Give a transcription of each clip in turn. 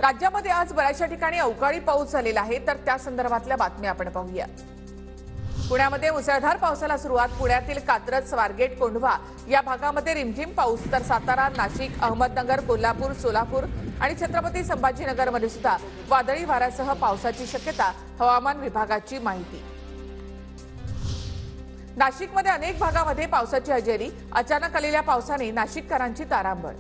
राज्यामध्ये आज बऱ्याचशा ठिकाणी अवकाळी पाऊस झालेला आहे, तर त्या संदर्भातल्या बातम्या आपण पाहूया। पुण्यामध्ये मुसळधार पावसाला सुरुवात। पुण्यातील कात्रज, स्वारगेट, कोंढवा या भागामध्ये रिमझिम पाऊस, तर सातारा, नाशिक, अहमदनगर, कोल्हापूर, सोलापूर आणि छत्रपती संभाजीनगरमध्ये सुद्धा वादळी वाऱ्यासह पावसाची शक्यता, हवामान विभागाची माहिती। नाशिकमध्ये अनेक भागामध्ये पावसाची हजेरी। अचानक आलेल्या पावसाने नाशिककरांची तारांबळ।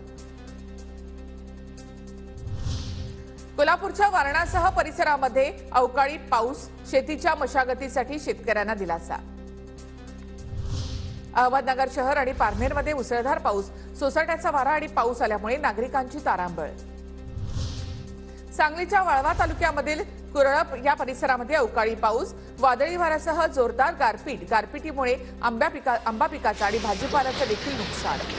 कोल्हापूरच्या वारणासह परिसरामध्ये अवकाळी पाऊस, शेतीच्या मशागतीसाठी शेतकऱ्यांना दिलासा। अहमदनगर शहर आणि पारनेरमध्ये मुसळधार पाऊस, सोसाट्याचा वारा आणि पाऊस आल्यामुळे नागरिकांची तारांबळ। सांगलीच्या वाळवा तालुक्यामधील कुरळप या परिसरामध्ये अवकाळी पाऊस, वादळी वाऱ्यासह जोरदार गारपीट। गारपिटीमुळे आंबा पिकाचं आणि भाजीपाल्याचं देखील नुकसान।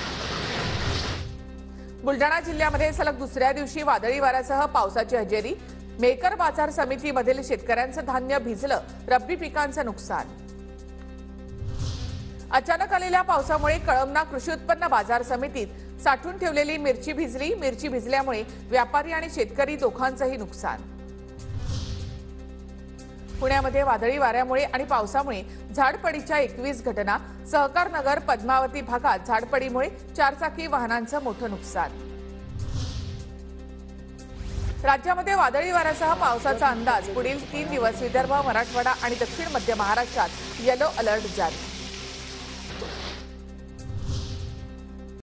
बुलढाणा जिल्ह्यामध्ये सलग दुसऱ्या दिवशी वादळी वाऱ्यासह पावसाची हजेरी। मेकर बाजार समितीमधील शेतकऱ्यांचं धान्य भिजलं, रब्बी पिकांचं नुकसान। अचानक आलेल्या पावसामुळे कळमना कृषी उत्पन्न बाजार समितीत साठवून ठेवलेली मिरची भिजली। मिरची भिजल्यामुळे व्यापारी आणि शेतकरी दोघांचंही नुकसान। पुण्यामध्ये वादळी वाऱ्यामुळे आणि पावसामुळे झाडपडीच्या 21 घटना। सहकार नगर, पद्मावती भागात झाडपडीमुळे चारचाकी वाहनांचं मोठं नुकसान। राज्यामध्ये वादळी वाऱ्यासह पावसाचा अंदाज। पुढील 3 दिवस विदर्भ, मराठवाडा आणि दक्षिण मध्य महाराष्ट्रात येलो अलर्ट जारी।